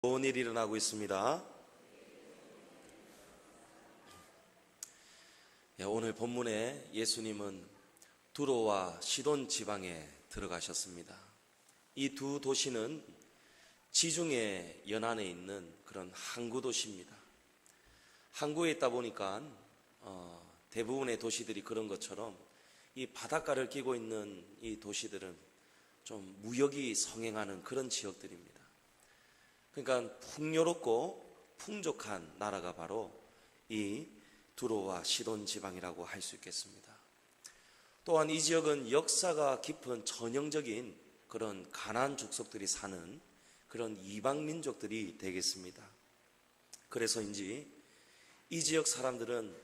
좋은 일이 일어나고 있습니다. 오늘 본문에 예수님은 두로와 시돈 지방에 들어가셨습니다. 이 두 도시는 지중해 연안에 있는 그런 항구 도시입니다. 항구에 있다 보니까 대부분의 도시들이 그런 것처럼 이 바닷가를 끼고 있는 이 도시들은 좀 무역이 성행하는 그런 지역들입니다. 그러니까 풍요롭고 풍족한 나라가 바로 이 두로와 시돈 지방이라고 할 수 있겠습니다. 또한 이 지역은 역사가 깊은 전형적인 그런 가나안 족속들이 사는 그런 이방 민족들이 되겠습니다. 그래서인지 이 지역 사람들은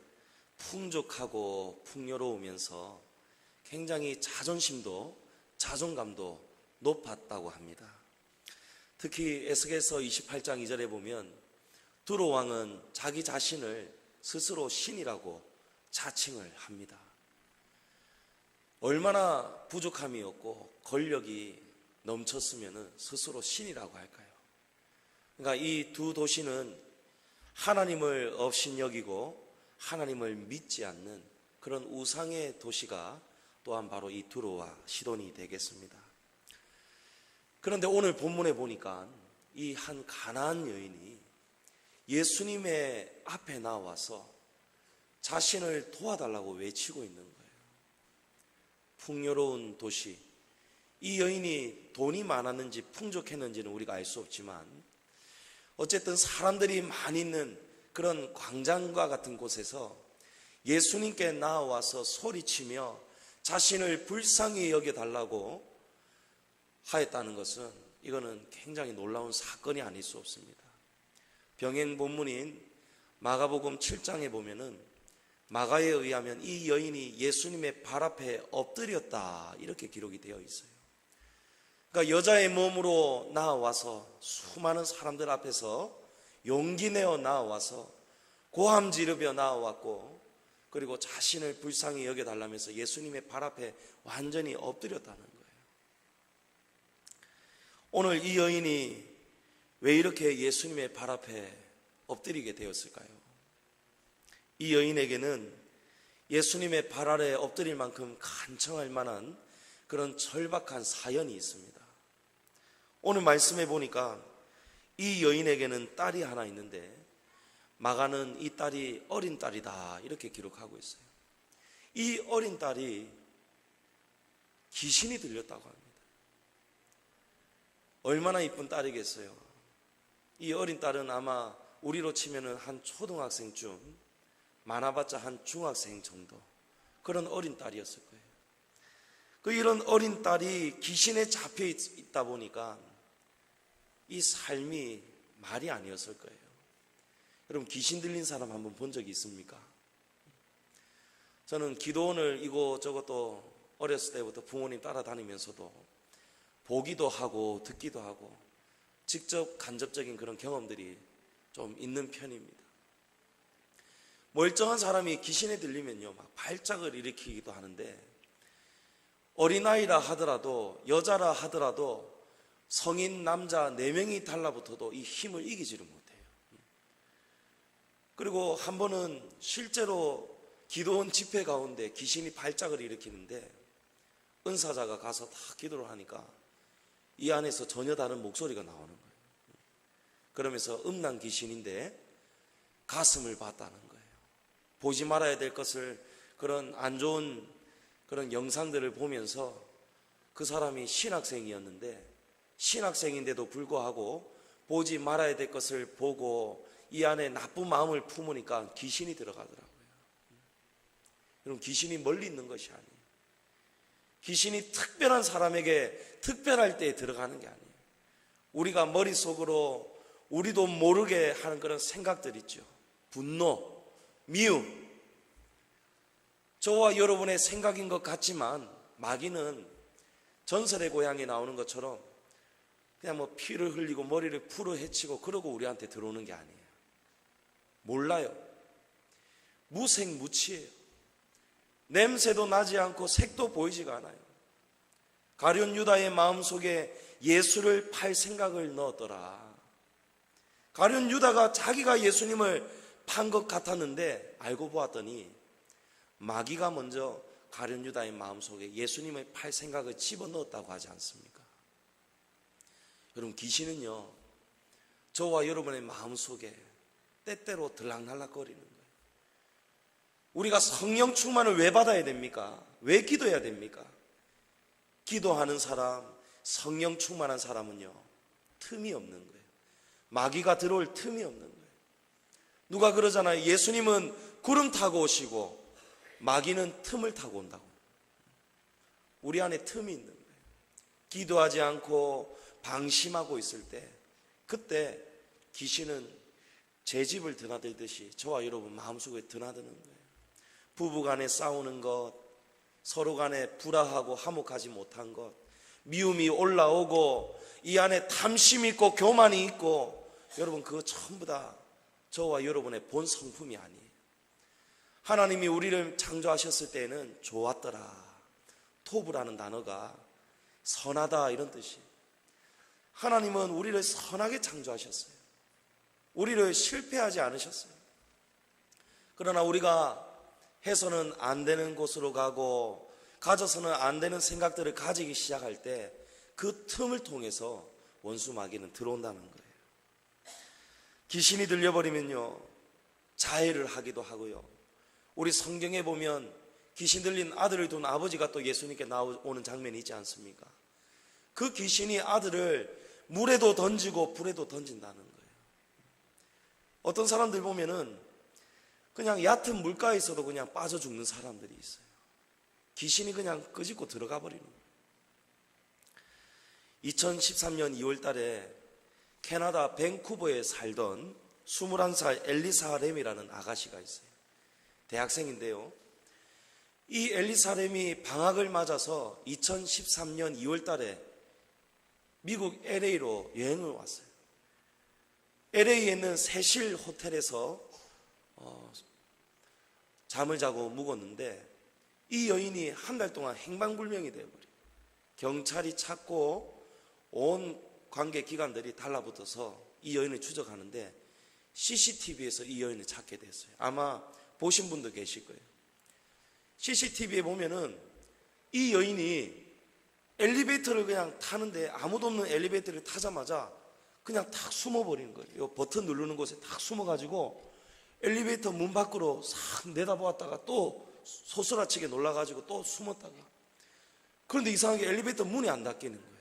풍족하고 풍요로우면서 굉장히 자존감도 높았다고 합니다. 특히 에스겔서 28장 2절에 보면 두로 왕은 자기 자신을 스스로 신이라고 자칭을 합니다. 얼마나 부족함이 없고 권력이 넘쳤으면 스스로 신이라고 할까요? 그러니까 이 두 도시는 하나님을 업신여기고 하나님을 믿지 않는 그런 우상의 도시가 또한 바로 이 두로와 시돈이 되겠습니다. 그런데 오늘 본문에 보니까 이 한 가나안 여인이 예수님의 앞에 나와서 자신을 도와달라고 외치고 있는 거예요. 풍요로운 도시, 이 여인이 돈이 많았는지 풍족했는지는 우리가 알 수 없지만 어쨌든 사람들이 많이 있는 그런 광장과 같은 곳에서 예수님께 나와서 소리치며 자신을 불쌍히 여겨달라고 하였다는 것은 이거는 굉장히 놀라운 사건이 아닐 수 없습니다. 병행 본문인 마가복음 7장에 보면은 마가에 의하면 이 여인이 예수님의 발 앞에 엎드렸다 이렇게 기록이 되어 있어요. 그러니까 여자의 몸으로 나와서 수많은 사람들 앞에서 용기 내어 나와서 고함 지르며 나왔고 그리고 자신을 불쌍히 여겨달라면서 예수님의 발 앞에 완전히 엎드렸다는 거예요. 오늘 이 여인이 왜 이렇게 예수님의 발 앞에 엎드리게 되었을까요? 이 여인에게는 예수님의 발 아래 엎드릴 만큼 간청할 만한 그런 절박한 사연이 있습니다. 오늘 말씀해 보니까 이 여인에게는 딸이 하나 있는데 마가는 이 딸이 어린 딸이다 이렇게 기록하고 있어요. 이 어린 딸이 귀신이 들렸다고 합니다. 얼마나 이쁜 딸이겠어요. 이 어린 딸은 아마 우리로 치면 한 초등학생쯤, 많아봤자 한 중학생 정도 그런 어린 딸이었을 거예요. 이런 어린 딸이 귀신에 잡혀 있다 보니까 이 삶이 말이 아니었을 거예요. 여러분 귀신 들린 사람 한번 본 적이 있습니까? 저는 기도원을 이곳저곳도 어렸을 때부터 부모님 따라다니면서도 보기도 하고 듣기도 하고 직접 간접적인 그런 경험들이 좀 있는 편입니다. 멀쩡한 사람이 귀신에 들리면요 막 발작을 일으키기도 하는데 어린아이라 하더라도 여자라 하더라도 성인 남자 4명이 달라붙어도 이 힘을 이기지를 못해요. 그리고 한 번은 실제로 기도원 집회 가운데 귀신이 발작을 일으키는데 은사자가 가서 다 기도를 하니까 이 안에서 전혀 다른 목소리가 나오는 거예요. 그러면서 음란 귀신인데 가슴을 봤다는 거예요. 보지 말아야 될 것을 그런 안 좋은 그런 영상들을 보면서 그 사람이 신학생이었는데 신학생인데도 불구하고 보지 말아야 될 것을 보고 이 안에 나쁜 마음을 품으니까 귀신이 들어가더라고요. 여러분 귀신이 멀리 있는 것이 아니에요. 귀신이 특별한 사람에게 특별할 때 들어가는 게 아니에요. 우리가 머릿속으로 우리도 모르게 하는 그런 생각들 있죠. 분노, 미움. 저와 여러분의 생각인 것 같지만 마귀는 전설의 고향에 나오는 것처럼 그냥 뭐 피를 흘리고 머리를 풀어 헤치고 그러고 우리한테 들어오는 게 아니에요. 몰라요. 무색무취해요. 냄새도 나지 않고 색도 보이지가 않아요. 가룟 유다의 마음속에 예수를 팔 생각을 넣었더라. 가룟 유다가 자기가 예수님을 판 것 같았는데 알고 보았더니 마귀가 먼저 가룟 유다의 마음속에 예수님을 팔 생각을 집어넣었다고 하지 않습니까? 여러분, 귀신은요, 저와 여러분의 마음속에 때때로 들락날락거리는 거예요. 우리가 성령 충만을 왜 받아야 됩니까? 왜 기도해야 됩니까? 기도하는 사람, 성령 충만한 사람은요, 틈이 없는 거예요. 마귀가 들어올 틈이 없는 거예요. 누가 그러잖아요. 예수님은 구름 타고 오시고 마귀는 틈을 타고 온다고. 우리 안에 틈이 있는 거예요. 기도하지 않고 방심하고 있을 때, 그때 귀신은 제 집을 드나들듯이 저와 여러분 마음속에 드나드는 거예요. 부부간에 싸우는 것, 서로 간에 불화하고 화목하지 못한 것, 미움이 올라오고 이 안에 탐심이 있고 교만이 있고, 여러분 그거 전부 다 저와 여러분의 본 성품이 아니에요. 하나님이 우리를 창조하셨을 때에는 좋았더라, 토브라는 단어가 선하다 이런 뜻이에요. 하나님은 우리를 선하게 창조하셨어요. 우리를 실패하지 않으셨어요. 그러나 우리가 해서는 안 되는 곳으로 가고 가져서는 안 되는 생각들을 가지기 시작할 때 그 틈을 통해서 원수 마귀는 들어온다는 거예요. 귀신이 들려버리면요, 자해를 하기도 하고요. 우리 성경에 보면 귀신 들린 아들을 둔 아버지가 또 예수님께 나오는 장면이 있지 않습니까? 그 귀신이 아들을 물에도 던지고 불에도 던진다는 거예요. 어떤 사람들 보면은 그냥 얕은 물가에서도 그냥 빠져 죽는 사람들이 있어요. 귀신이 그냥 끄집고 들어가 버리는 거예요. 2013년 2월 달에 캐나다 밴쿠버에 살던 21살 엘리사 램이라는 아가씨가 있어요. 대학생인데요. 이 엘리사 램이 방학을 맞아서 2013년 2월 달에 미국 LA로 여행을 왔어요. LA에 있는 세실 호텔에서 잠을 자고 묵었는데 이 여인이 한 달 동안 행방불명이 되어버려요. 경찰이 찾고 온 관계 기관들이 달라붙어서 이 여인을 추적하는데 CCTV에서 이 여인을 찾게 됐어요. 아마 보신 분도 계실 거예요. CCTV에 보면은 이 여인이 엘리베이터를 그냥 타는데 아무도 없는 엘리베이터를 타자마자 그냥 탁 숨어버리는 거예요. 이 버튼 누르는 곳에 탁 숨어가지고 엘리베이터 문 밖으로 싹 내다보았다가 또 소스라치게 놀라가지고 또 숨었다가, 그런데 이상하게 엘리베이터 문이 안 닫히는 거예요.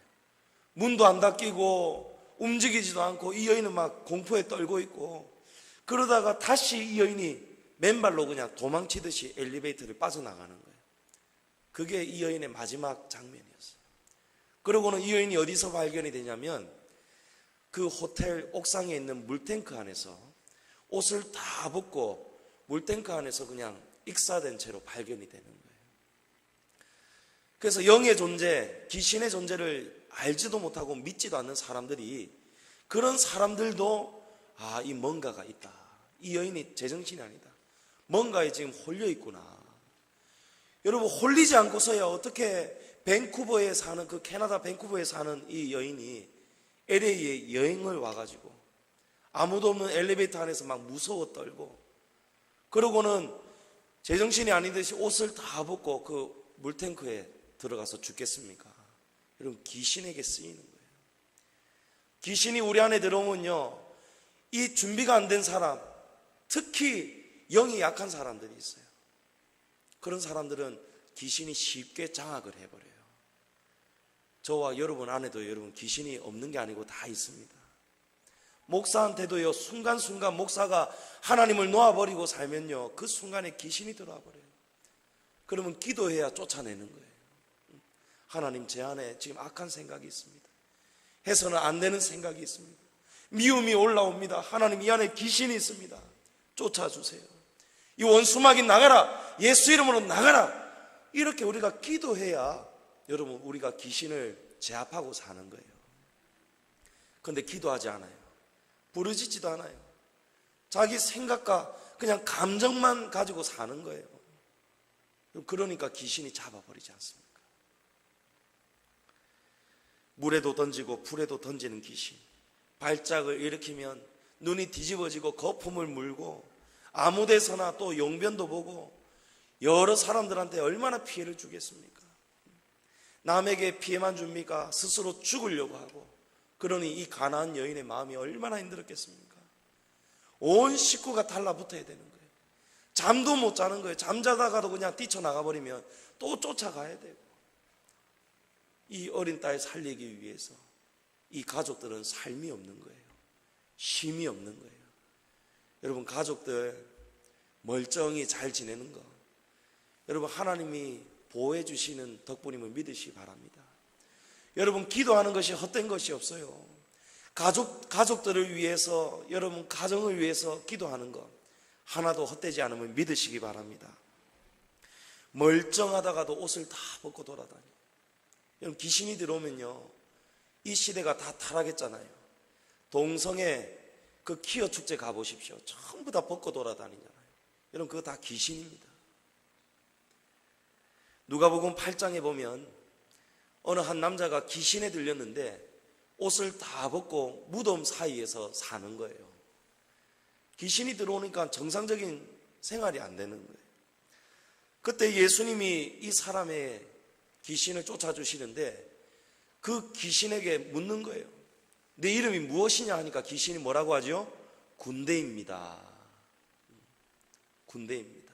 문도 안 닫히고 움직이지도 않고 이 여인은 막 공포에 떨고 있고, 그러다가 다시 이 여인이 맨발로 그냥 도망치듯이 엘리베이터를 빠져나가는 거예요. 그게 이 여인의 마지막 장면이었어요. 그러고는 이 여인이 어디서 발견이 되냐면 그 호텔 옥상에 있는 물탱크 안에서 옷을 다 벗고 물탱크 안에서 그냥 익사된 채로 발견이 되는 거예요. 그래서 영의 존재, 귀신의 존재를 알지도 못하고 믿지도 않는 사람들이, 그런 사람들도 이 뭔가가 있다, 이 여인이 제정신이 아니다, 뭔가에 지금 홀려 있구나. 여러분, 홀리지 않고서야 어떻게 밴쿠버에 사는, 그 캐나다 밴쿠버에 사는 이 여인이 LA에 여행을 와가지고 아무도 없는 엘리베이터 안에서 막 무서워 떨고, 그러고는 제정신이 아니듯이 옷을 다 벗고 그 물탱크에 들어가서 죽겠습니까? 여러분, 귀신에게 쓰이는 거예요. 귀신이 우리 안에 들어오면요, 이 준비가 안 된 사람, 특히 영이 약한 사람들이 있어요. 그런 사람들은 귀신이 쉽게 장악을 해버려요. 저와 여러분 안에도 여러분 귀신이 없는 게 아니고 다 있습니다. 목사한테도요, 순간순간 목사가 하나님을 놓아버리고 살면요, 그 순간에 귀신이 들어와 버려요. 그러면 기도해야 쫓아내는 거예요. 하나님, 제 안에 지금 악한 생각이 있습니다. 해서는 안 되는 생각이 있습니다. 미움이 올라옵니다. 하나님, 이 안에 귀신이 있습니다. 쫓아주세요. 이 원수마귀 나가라. 예수 이름으로 나가라. 이렇게 우리가 기도해야 여러분, 우리가 귀신을 제압하고 사는 거예요. 그런데 기도하지 않아요. 부르짖지도 않아요. 자기 생각과 그냥 감정만 가지고 사는 거예요. 그러니까 귀신이 잡아버리지 않습니까? 물에도 던지고 불에도 던지는 귀신, 발작을 일으키면 눈이 뒤집어지고 거품을 물고 아무 데서나 또 용변도 보고 여러 사람들한테 얼마나 피해를 주겠습니까? 남에게 피해만 줍니까? 스스로 죽으려고 하고. 그러니 이 가나안 여인의 마음이 얼마나 힘들었겠습니까? 온 식구가 달라붙어야 되는 거예요. 잠도 못 자는 거예요. 잠자다가도 그냥 뛰쳐나가버리면 또 쫓아가야 되고. 이 어린 딸 살리기 위해서 이 가족들은 삶이 없는 거예요. 쉼이 없는 거예요. 여러분, 가족들 멀쩡히 잘 지내는 거, 여러분 하나님이 보호해 주시는 덕분임을 믿으시기 바랍니다. 여러분, 기도하는 것이 헛된 것이 없어요. 가족들을 위해서, 여러분 가정을 위해서 기도하는 것 하나도 헛되지 않음을 믿으시기 바랍니다. 멀쩡하다가도 옷을 다 벗고 돌아다녀요. 여러분, 귀신이 들어오면요, 이 시대가 다 타락했잖아요. 동성애 그 퀴어 축제 가보십시오. 전부 다 벗고 돌아다니잖아요. 여러분, 그거 다 귀신입니다. 누가복음 8장에 보면 어느 한 남자가 귀신에 들렸는데 옷을 다 벗고 무덤 사이에서 사는 거예요. 귀신이 들어오니까 정상적인 생활이 안 되는 거예요. 그때 예수님이 이 사람의 귀신을 쫓아주시는데 그 귀신에게 묻는 거예요. 내 이름이 무엇이냐 하니까 귀신이 뭐라고 하죠? 군대입니다. 군대입니다.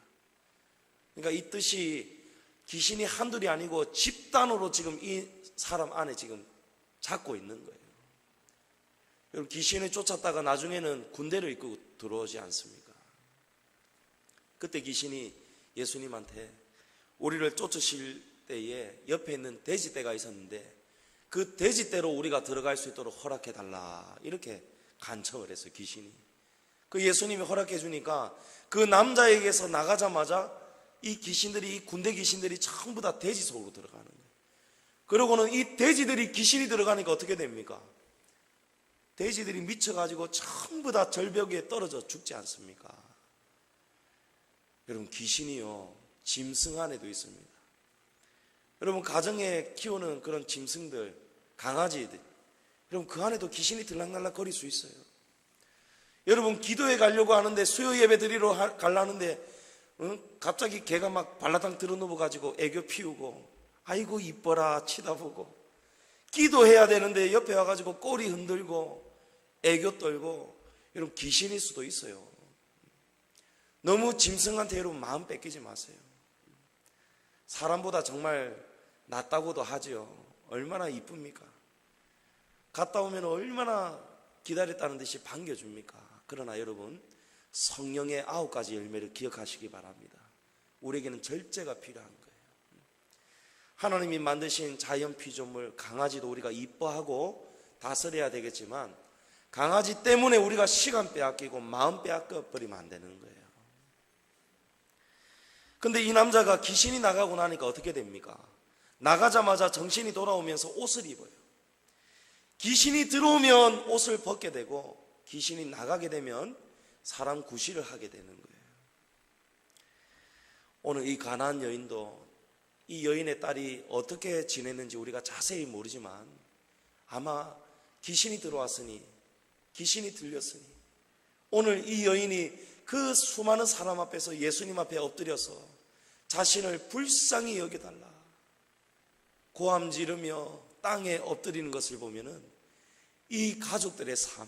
그러니까 이 뜻이 귀신이 한둘이 아니고 집단으로 지금 이 사람 안에 지금 잡고 있는 거예요. 여러분, 귀신을 쫓았다가 나중에는 군대를 이끌고 들어오지 않습니까? 그때 귀신이 예수님한테 우리를 쫓으실 때에 옆에 있는 돼지떼가 있었는데 그 돼지떼로 우리가 들어갈 수 있도록 허락해달라, 이렇게 간청을 했어요. 귀신이. 그 예수님이 허락해 주니까 그 남자에게서 나가자마자 이 귀신들이, 이 군대 귀신들이 전부 다 돼지 속으로 들어가는 거예요. 그러고는 이 돼지들이 귀신이 들어가니까 어떻게 됩니까? 돼지들이 미쳐가지고 전부 다 절벽에 떨어져 죽지 않습니까? 여러분, 귀신이요, 짐승 안에도 있습니다. 여러분, 가정에 키우는 그런 짐승들, 강아지들, 여러분 그 안에도 귀신이 들락날락 거릴 수 있어요. 여러분, 기도에 가려고 하는데, 수요 예배 드리러 가려는데 갑자기 개가 막 발라당 들어누워가지고 애교 피우고, 아이고 이뻐라 치다보고, 기도해야 되는데 옆에 와가지고 꼬리 흔들고 애교 떨고, 여러분 귀신일 수도 있어요. 너무 짐승한테 여러분 마음 뺏기지 마세요. 사람보다 정말 낫다고도 하죠. 얼마나 이쁩니까? 갔다 오면 얼마나 기다렸다는 듯이 반겨줍니까? 그러나 여러분, 성령의 9가지 열매를 기억하시기 바랍니다. 우리에게는 절제가 필요한 거예요. 하나님이 만드신 자연 피조물 강아지도 우리가 이뻐하고 다스려야 되겠지만, 강아지 때문에 우리가 시간 빼앗기고 마음 빼앗겨버리면 안 되는 거예요. 근데 이 남자가 귀신이 나가고 나니까 어떻게 됩니까? 나가자마자 정신이 돌아오면서 옷을 입어요. 귀신이 들어오면 옷을 벗게 되고, 귀신이 나가게 되면 사람 구실을 하게 되는 거예요. 오늘 이 가나안 여인도 이 여인의 딸이 어떻게 지냈는지 우리가 자세히 모르지만 아마 귀신이 들어왔으니, 귀신이 들렸으니 오늘 이 여인이 그 수많은 사람 앞에서 예수님 앞에 엎드려서 자신을 불쌍히 여겨달라 고함 지르며 땅에 엎드리는 것을 보면은 이 가족들의 삶,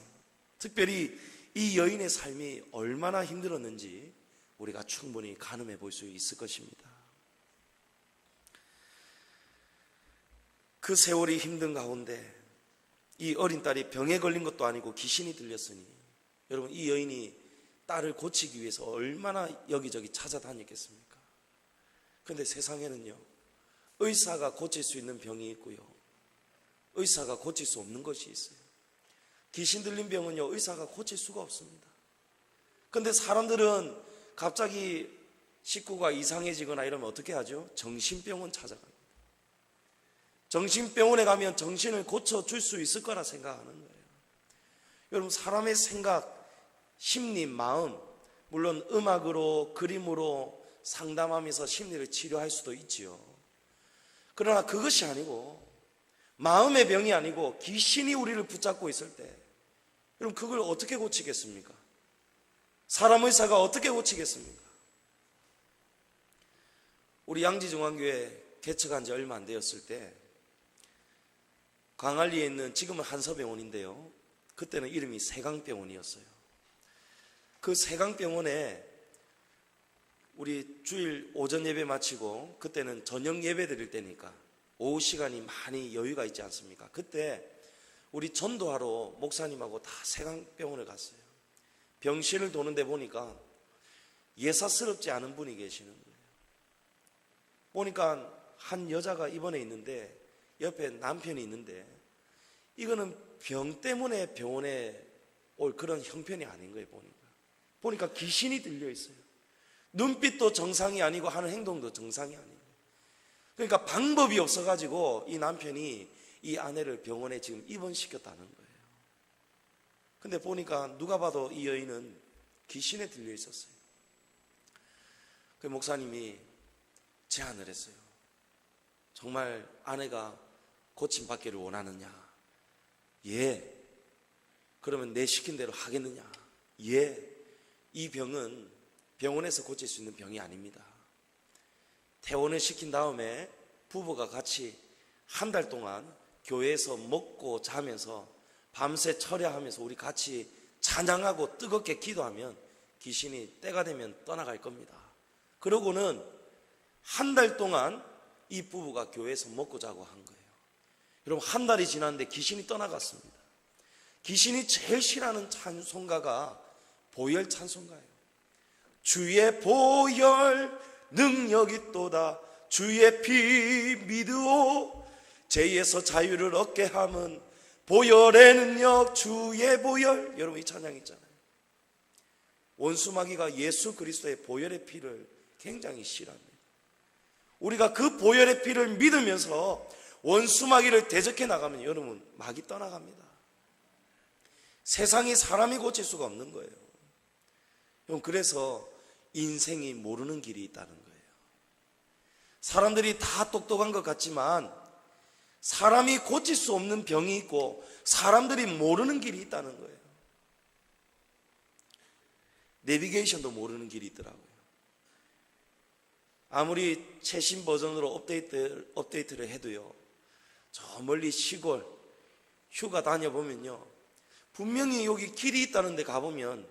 특별히 이 여인의 삶이 얼마나 힘들었는지 우리가 충분히 가늠해 볼 수 있을 것입니다. 그 세월이 힘든 가운데 이 어린 딸이 병에 걸린 것도 아니고 귀신이 들렸으니, 여러분 이 여인이 딸을 고치기 위해서 얼마나 여기저기 찾아다녔겠습니까? 그런데 세상에는요, 의사가 고칠 수 있는 병이 있고요, 의사가 고칠 수 없는 것이 있어요. 귀신 들린 병은요, 의사가 고칠 수가 없습니다. 그런데 사람들은 갑자기 식구가 이상해지거나 이러면 어떻게 하죠? 정신병원 찾아갑니다. 정신병원에 가면 정신을 고쳐줄 수 있을 거라 생각하는 거예요. 여러분, 사람의 생각, 심리, 마음, 물론 음악으로, 그림으로 상담하면서 심리를 치료할 수도 있지요. 그러나 그것이 아니고, 마음의 병이 아니고 귀신이 우리를 붙잡고 있을 때, 여러분, 그걸 어떻게 고치겠습니까? 사람 의사가 어떻게 고치겠습니까? 우리 양지중앙교회 개척한 지 얼마 안 되었을 때 광안리에 있는, 지금은 한서병원인데요, 그때는 이름이 세강병원이었어요. 그 세강병원에 우리 주일 오전 예배 마치고, 그때는 저녁 예배 드릴 때니까 오후 시간이 많이 여유가 있지 않습니까? 그때 우리 전도하러 목사님하고 다 세강병원에 갔어요. 병실을 도는데 보니까 예사스럽지 않은 분이 계시는 거예요. 보니까 한 여자가 입원해 있는데 옆에 남편이 있는데, 이거는 병 때문에 병원에 올 그런 형편이 아닌 거예요. 보니까 귀신이 들려 있어요. 눈빛도 정상이 아니고 하는 행동도 정상이 아니에요. 그러니까 방법이 없어가지고 이 남편이 이 아내를 병원에 지금 입원시켰다는 거예요. 근데 보니까 누가 봐도 이 여인은 귀신에 들려 있었어요. 그 목사님이 제안을 했어요. 정말 아내가 고침받기를 원하느냐? 예. 그러면 내 시킨 대로 하겠느냐? 예. 이 병은 병원에서 고칠 수 있는 병이 아닙니다. 퇴원을 시킨 다음에 부부가 같이 한 달 동안 교회에서 먹고 자면서 밤새 철야하면서 우리 같이 찬양하고 뜨겁게 기도하면 귀신이 때가 되면 떠나갈 겁니다. 그러고는 한 달 동안 이 부부가 교회에서 먹고 자고 한 거예요. 여러분, 한 달이 지났는데 귀신이 떠나갔습니다. 귀신이 제일 싫어하는 찬송가가 보혈 찬송가예요. 주의 보혈 능력이 있도다, 주의 피 믿으오, 죄에서 자유를 얻게 함은 보혈의 능력, 주의 보혈. 여러분, 이 찬양 있잖아요. 원수마귀가 예수 그리스도의 보혈의 피를 굉장히 싫어합니다. 우리가 그 보혈의 피를 믿으면서 원수마귀를 대적해 나가면 여러분, 마귀 떠나갑니다. 세상이 사람이 고칠 수가 없는 거예요. 그래서 인생이 모르는 길이 있다는 거예요. 사람들이 다 똑똑한 것 같지만 사람이 고칠 수 없는 병이 있고 사람들이 모르는 길이 있다는 거예요. 내비게이션도 모르는 길이 있더라고요. 아무리 최신 버전으로 업데이트를 해도요, 저 멀리 시골 휴가 다녀보면요, 분명히 여기 길이 있다는 데 가보면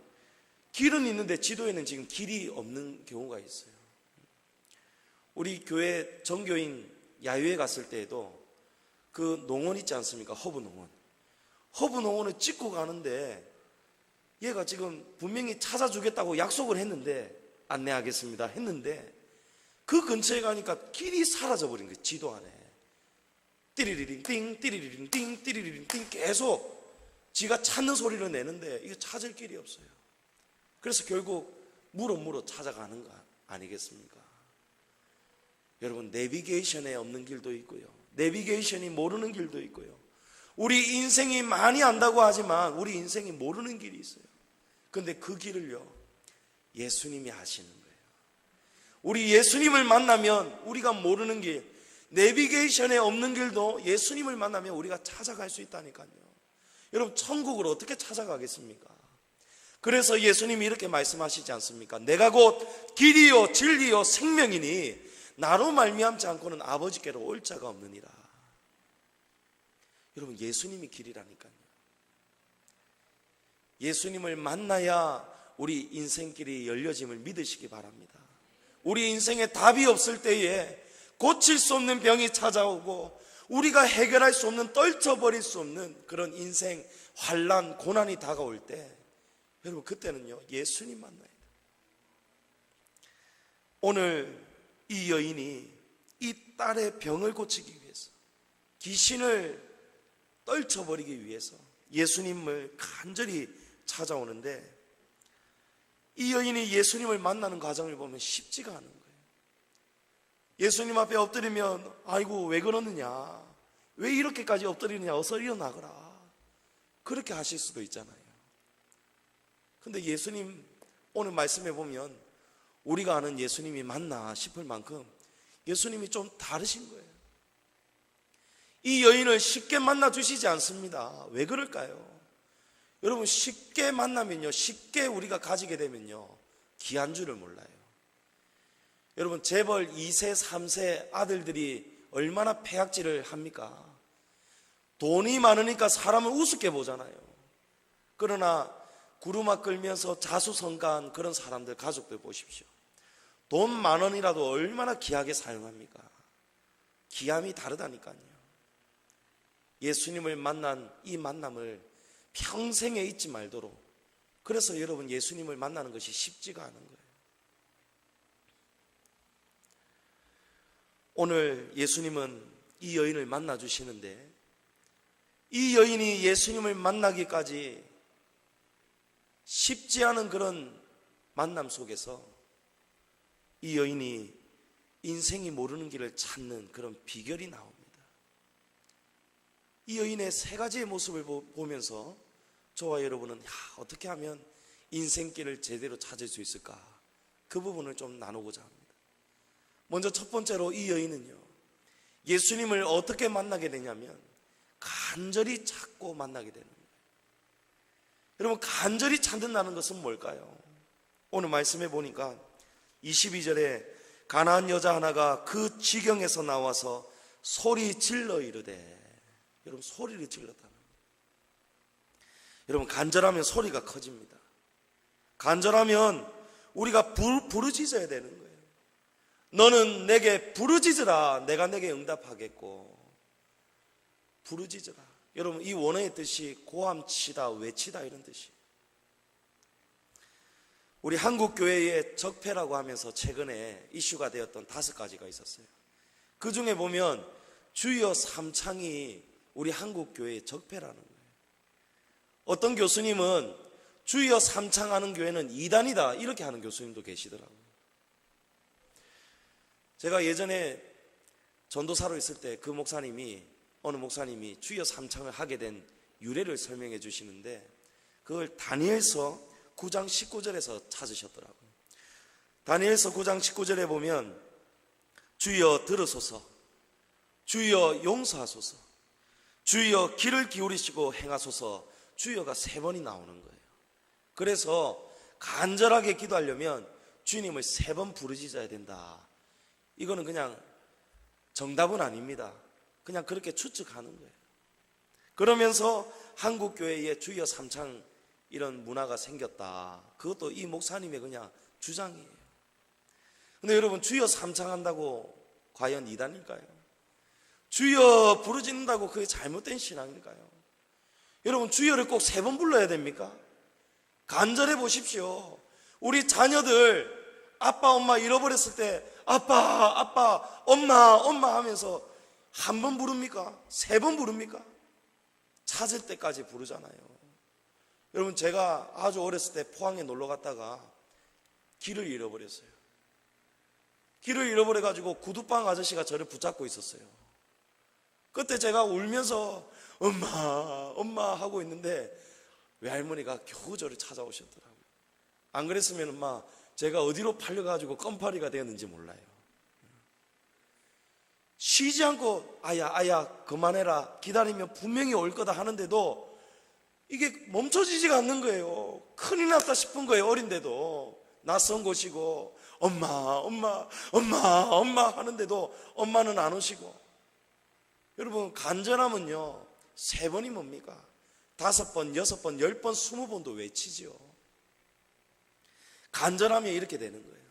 길은 있는데 지도에는 지금 길이 없는 경우가 있어요. 우리 교회 정교인 야유회 갔을 때에도 그 농원 있지 않습니까? 허브농원. 허브농원을 찍고 가는데 얘가 지금 분명히 찾아주겠다고 약속을 했는데, 안내하겠습니다 했는데, 그 근처에 가니까 길이 사라져버린 거예요. 지도 안에. 띠리리링 띵 띠리리링 띵 띠리리링 띵 계속 지가 찾는 소리를 내는데 이거 찾을 길이 없어요. 그래서 결국 물어 찾아가는 거 아니겠습니까? 여러분, 내비게이션에 없는 길도 있고요, 내비게이션이 모르는 길도 있고요, 우리 인생이 많이 안다고 하지만 우리 인생이 모르는 길이 있어요. 그런데 그 길을요, 예수님이 하시는 거예요. 우리 예수님을 만나면 우리가 모르는 길, 내비게이션에 없는 길도 예수님을 만나면 우리가 찾아갈 수 있다니까요. 여러분, 천국을 어떻게 찾아가겠습니까? 그래서 예수님이 이렇게 말씀하시지 않습니까? 내가 곧 길이요 진리요 생명이니 나로 말미암지 않고는 아버지께로 올 자가 없느니라. 여러분, 예수님이 길이라니까요. 예수님을 만나야 우리 인생길이 열려짐을 믿으시기 바랍니다. 우리 인생에 답이 없을 때에 고칠 수 없는 병이 찾아오고 우리가 해결할 수 없는, 떨쳐버릴 수 없는 그런 인생 환난, 고난이 다가올 때, 여러분, 그때는요, 예수님 만나야 돼요. 오늘 이 여인이 이 딸의 병을 고치기 위해서, 귀신을 떨쳐버리기 위해서 예수님을 간절히 찾아오는데, 이 여인이 예수님을 만나는 과정을 보면 쉽지가 않은 거예요. 예수님 앞에 엎드리면 아이고 왜 그러느냐, 왜 이렇게까지 엎드리느냐, 어서 일어나거라, 그렇게 하실 수도 있잖아요. 근데 예수님 오늘 말씀해 보면 우리가 아는 예수님이 맞나 싶을 만큼 예수님이 좀 다르신 거예요. 이 여인을 쉽게 만나 주시지 않습니다. 왜 그럴까요? 여러분 쉽게 만나면요, 쉽게 우리가 가지게 되면요, 귀한 줄을 몰라요. 여러분 재벌 2세 3세 아들들이 얼마나 폐악질을 합니까? 돈이 많으니까 사람을 우습게 보잖아요. 그러나 구루마 끌면서 자수성가한 그런 사람들, 가족들 보십시오. 돈 10,000원이라도 얼마나 귀하게 사용합니까? 귀함이 다르다니까요. 예수님을 만난 이 만남을 평생에 잊지 말도록, 그래서 여러분 예수님을 만나는 것이 쉽지가 않은 거예요. 오늘 예수님은 이 여인을 만나 주시는데, 이 여인이 예수님을 만나기까지 쉽지 않은 그런 만남 속에서 이 여인이 인생이 모르는 길을 찾는 그런 비결이 나옵니다. 이 여인의 3가지의 모습을 보면서 저와 여러분은 어떻게 하면 인생길을 제대로 찾을 수 있을까, 그 부분을 좀 나누고자 합니다. 먼저 첫 번째로 이 여인은요, 예수님을 어떻게 만나게 되냐면 간절히 찾고 만나게 되는 거예요. 여러분 간절히 찾는다는 것은 뭘까요? 오늘 말씀해 보니까 22절에 가나안 여자 하나가 그 지경에서 나와서 소리 질러 이르되, 여러분 소리를 질렀다는 거예요. 여러분 간절하면 소리가 커집니다. 간절하면 우리가 부르짖어야 되는 거예요. 너는 내게 부르짖으라, 내가 내게 응답하겠고. 부르짖으라. 여러분 이 원어의 뜻이 고함치다, 외치다 이런 뜻이에요. 우리 한국교회의 적폐라고 하면서 최근에 이슈가 되었던 5가지가 있었어요. 그 중에 보면 주여 삼창이 우리 한국교회의 적폐라는 거예요. 어떤 교수님은 주여 삼창하는 교회는 이단이다 이렇게 하는 교수님도 계시더라고요. 제가 예전에 전도사로 있을 때 그 목사님이, 어느 목사님이 주여 삼창을 하게 된 유래를 설명해 주시는데, 그걸 다니엘서 9장 19절에서 찾으셨더라고요. 다니엘서 9장 19절에 보면 주여 들으소서, 주여 용서하소서, 주여 귀를 기울이시고 행하소서, 주여가 3번이 나오는 거예요. 그래서 간절하게 기도하려면 주님을 3번 부르짖어야 된다. 이거는 그냥 정답은 아닙니다. 그냥 그렇게 추측하는 거예요. 그러면서 한국교회에 주여 삼창 이런 문화가 생겼다. 그것도 이 목사님의 그냥 주장이에요. 근데 여러분 주여 삼창한다고 과연 이단일까요? 주여 부르짖는다고 그게 잘못된 신앙일까요? 여러분 주여를 꼭 3번 불러야 됩니까? 간절해 보십시오. 우리 자녀들 아빠 엄마 잃어버렸을 때 아빠 아빠 엄마 엄마 하면서 한 번 부릅니까? 3번 부릅니까? 찾을 때까지 부르잖아요. 여러분 제가 아주 어렸을 때 포항에 놀러 갔다가 길을 잃어버렸어요. 길을 잃어버려가지고 구두방 아저씨가 저를 붙잡고 있었어요. 그때 제가 울면서 엄마 엄마 하고 있는데 외할머니가 겨우 저를 찾아오셨더라고요. 안 그랬으면 엄마 제가 어디로 팔려가지고 껌파리가 되었는지 몰라요. 쉬지 않고 아야 그만해라, 기다리면 분명히 올 거다 하는데도 이게 멈춰지지가 않는 거예요. 큰일 났다 싶은 거예요. 어린데도 낯선 곳이고 엄마 하는데도 엄마는 안 오시고. 여러분 간절함은요 3번이 뭡니까? 5번, 6번, 10번, 20번도 외치죠. 간절하면 이렇게 되는 거예요.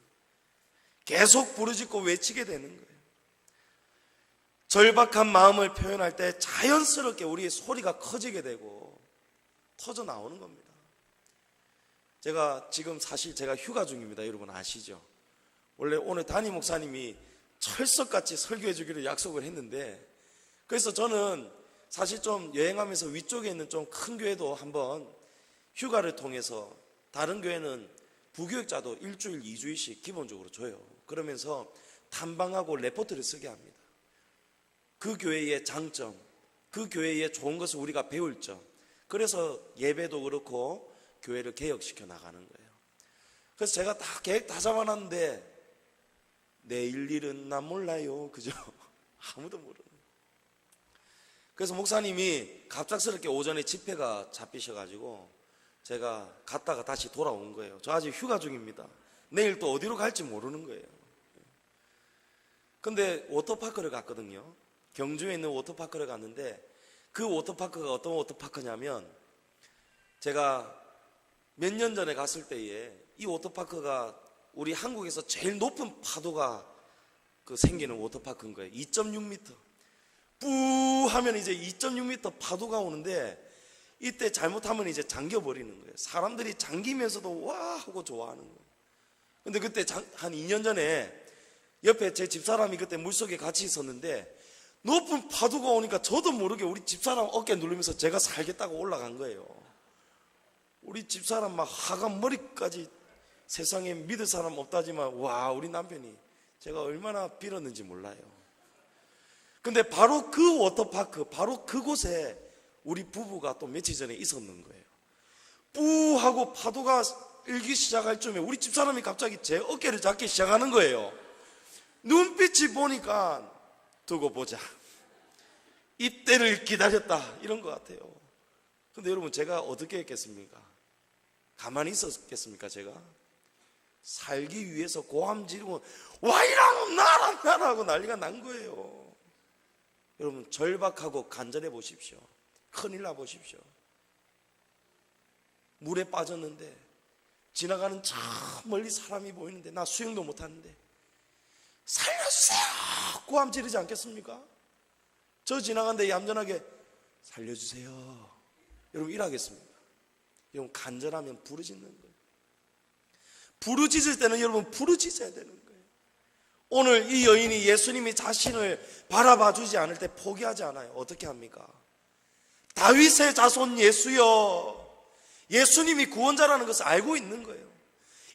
계속 부르짖고 외치게 되는 거예요. 절박한 마음을 표현할 때 자연스럽게 우리의 소리가 커지게 되고 터져 나오는 겁니다. 제가 지금 사실 제가 휴가 중입니다. 여러분 아시죠? 원래 오늘 담임 목사님이 철석같이 설교해 주기로 약속을 했는데, 그래서 저는 사실 좀 여행하면서 위쪽에 있는 좀 큰 교회도 한번 휴가를 통해서, 다른 교회는 부교육자도 1주일 2주일씩 기본적으로 줘요. 그러면서 탐방하고 레포트를 쓰게 합니다. 그 교회의 장점, 그 교회의 좋은 것을 우리가 배울 점, 그래서 예배도 그렇고 교회를 개혁시켜 나가는 거예요. 그래서 제가 다 계획 다 잡아놨는데 내일 일은 난 몰라요. 그죠? 아무도 모르는. 그래서 목사님이 갑작스럽게 오전에 집회가 잡히셔가지고 제가 갔다가 다시 돌아온 거예요. 저 아직 휴가 중입니다. 내일 또 어디로 갈지 모르는 거예요. 근데 워터파크를 갔거든요. 경주에 있는 워터파크를 갔는데 그 워터파크가 어떤 워터파크냐면, 제가 몇 년 전에 갔을 때에 이 워터파크가 우리 한국에서 제일 높은 파도가 생기는 워터파크인 거예요. 2.6m. 뿌 하면 이제 2.6m 파도가 오는데, 이때 잘못하면 이제 잠겨버리는 거예요. 사람들이 잠기면서도 와 하고 좋아하는 거예요. 근데 그때 한 2년 전에 옆에 제 집사람이 그때 물속에 같이 있었는데, 높은 파도가 오니까 저도 모르게 우리 집사람 어깨 누르면서 제가 살겠다고 올라간 거예요. 우리 집사람 막 하관 머리까지 세상에 믿을 사람 없다지만, 와, 우리 남편이 제가 얼마나 빌었는지 몰라요. 근데 바로 그 워터파크, 바로 그곳에 우리 부부가 또 며칠 전에 있었는 거예요. 뿌 하고 파도가 일기 시작할 쯤에 우리 집사람이 갑자기 제 어깨를 잡기 시작하는 거예요. 눈빛이 보니까 두고 보자, 이때를 기다렸다, 이런 것 같아요. 근데 여러분, 제가 어떻게 했겠습니까? 가만히 있었겠습니까? 제가 살기 위해서 고함 지르고 와 이라고 나라 하고 난리가 난 거예요. 여러분, 절박하고 간절해 보십시오. 큰일 나 보십시오. 물에 빠졌는데 지나가는 저 멀리 사람이 보이는데, 나 수영도 못하는데 살려주세요 고함 지르지 않겠습니까? 저 지나가는데 얌전하게 살려주세요, 여러분 이러겠습니까? 여러분, 간절하면 부르짖는 거예요. 부르짖을 때는 여러분 부르짖어야 되는 거예요. 오늘 이 여인이 예수님이 자신을 바라봐 주지 않을 때 포기하지 않아요. 어떻게 합니까? 다윗의 자손 예수여, 예수님이 구원자라는 것을 알고 있는 거예요.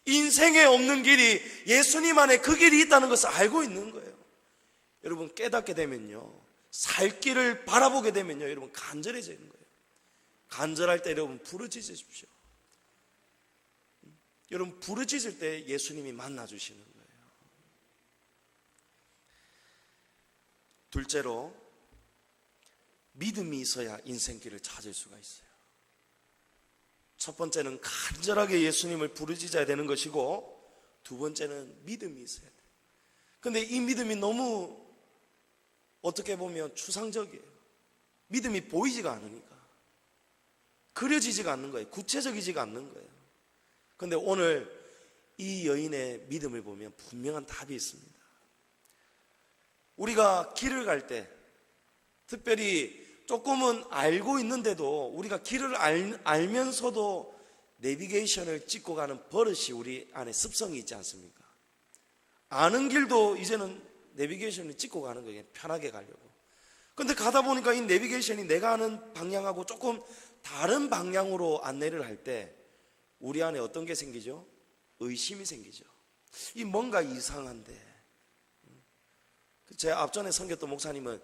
인생에 없는 길이 예수님 안에 그 길이 있다는 것을 알고 있는 거예요. 여러분, 깨닫게 되면요, 살 길을 바라보게 되면요, 여러분 간절해지는 거예요. 간절할 때 여러분 부르짖으십시오. 여러분, 부르짖을 때 예수님이 만나주시는 거예요. 둘째로, 믿음이 있어야 인생길을 찾을 수가 있어요. 첫 번째는 간절하게 예수님을 부르짖어야 되는 것이고, 두 번째는 믿음이 있어야 돼요. 근데 이 믿음이 너무 어떻게 보면 추상적이에요. 믿음이 보이지가 않으니까, 그려지지가 않는 거예요. 구체적이지가 않는 거예요. 근데 오늘 이 여인의 믿음을 보면 분명한 답이 있습니다. 우리가 길을 갈 때, 특별히 조금은 알고 있는데도 우리가 길을 알면서도 내비게이션을 찍고 가는 버릇이 우리 안에 습성이 있지 않습니까? 아는 길도 이제는 내비게이션을 찍고 가는 거예요. 편하게 가려고. 근데 가다 보니까 이 내비게이션이 내가 아는 방향하고 조금 다른 방향으로 안내를 할 때 우리 안에 어떤 게 생기죠? 의심이 생기죠. 이 뭔가 이상한데. 제 앞전에 섬겼던 목사님은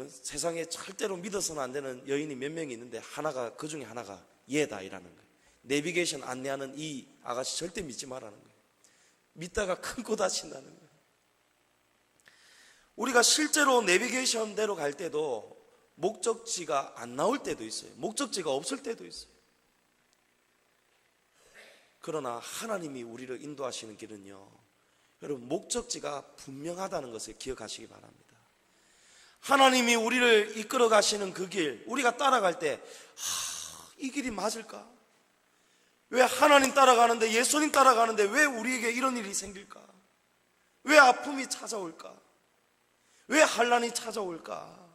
세상에 절대로 믿어서는 안 되는 여인이 몇 명이 있는데 그 중에 하나가 얘다 이라는 거예요. 내비게이션 안내하는 이 아가씨 절대 믿지 말라는 거예요. 믿다가 큰 코 다친다는 거예요. 우리가 실제로 내비게이션대로 갈 때도 목적지가 안 나올 때도 있어요. 목적지가 없을 때도 있어요. 그러나 하나님이 우리를 인도하시는 길은요, 여러분 목적지가 분명하다는 것을 기억하시기 바랍니다. 하나님이 우리를 이끌어 가시는 그 길, 우리가 따라갈 때 이 길이 맞을까? 왜 하나님 따라가는데, 예수님 따라가는데 왜 우리에게 이런 일이 생길까? 왜 아픔이 찾아올까? 왜 환난이 찾아올까?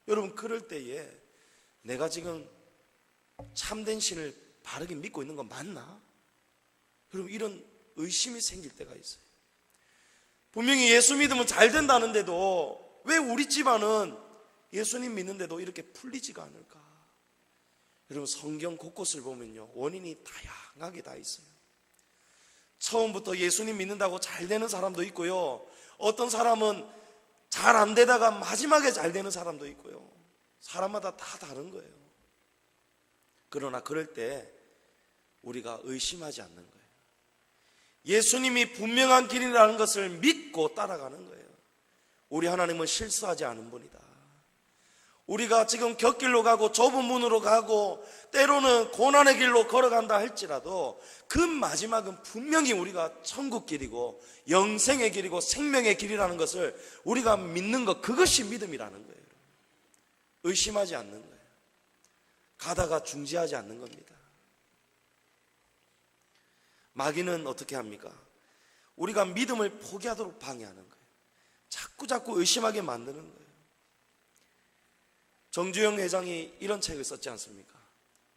여러분, 그럴 때에 내가 지금 참된 신을 바르게 믿고 있는 건 맞나? 여러분, 이런 의심이 생길 때가 있어요. 분명히 예수 믿으면 잘 된다는데도 왜 우리 집안은 예수님 믿는데도 이렇게 풀리지가 않을까? 여러분, 성경 곳곳을 보면요, 원인이 다양하게 다 있어요. 처음부터 예수님 믿는다고 잘 되는 사람도 있고요, 어떤 사람은 잘 안 되다가 마지막에 잘 되는 사람도 있고요. 사람마다 다 다른 거예요. 그러나 그럴 때 우리가 의심하지 않는 거예요. 예수님이 분명한 길이라는 것을 믿고 따라가는 거예요. 우리 하나님은 실수하지 않은 분이다. 우리가 지금 곁길로 가고 좁은 문으로 가고 때로는 고난의 길로 걸어간다 할지라도 그 마지막은 분명히 우리가 천국 길이고 영생의 길이고 생명의 길이라는 것을 우리가 믿는 것, 그것이 믿음이라는 거예요. 의심하지 않는 거예요. 가다가 중지하지 않는 겁니다. 마귀는 어떻게 합니까? 우리가 믿음을 포기하도록 방해하는 거예요. 자꾸 의심하게 만드는 거예요. 정주영 회장이 이런 책을 썼지 않습니까?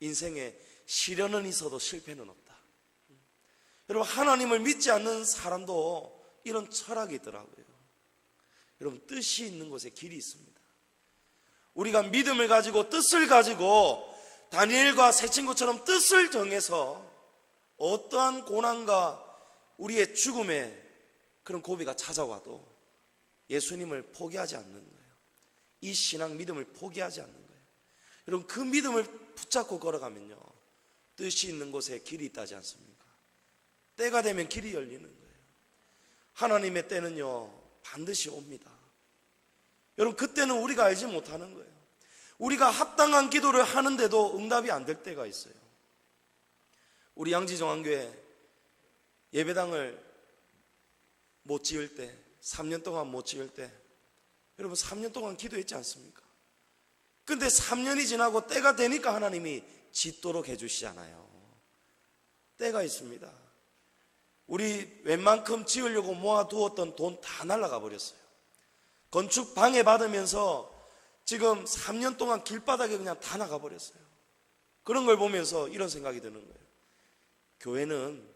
인생에 시련은 있어도 실패는 없다. 여러분, 하나님을 믿지 않는 사람도 이런 철학이 있더라고요. 여러분, 뜻이 있는 곳에 길이 있습니다. 우리가 믿음을 가지고 뜻을 가지고 다니엘과 세 친구처럼 뜻을 정해서 어떠한 고난과 우리의 죽음의 그런 고비가 찾아와도 예수님을 포기하지 않는 거예요. 이 신앙 믿음을 포기하지 않는 거예요. 여러분, 그 믿음을 붙잡고 걸어가면요, 뜻이 있는 곳에 길이 있다지 않습니까? 때가 되면 길이 열리는 거예요. 하나님의 때는요 반드시 옵니다. 여러분, 그때는 우리가 알지 못하는 거예요. 우리가 합당한 기도를 하는데도 응답이 안 될 때가 있어요. 우리 양지정한교회 예배당을 못 지을 때, 3년 동안 못 지을 때, 여러분 3년 동안 기도했지 않습니까? 근데 3년이 지나고 때가 되니까 하나님이 짓도록 해주시잖아요. 때가 있습니다. 우리 웬만큼 지으려고 모아두었던 돈 다 날아가 버렸어요. 건축 방해받으면서 지금 3년 동안 길바닥에 그냥 다 나가버렸어요. 그런 걸 보면서 이런 생각이 드는 거예요. 교회는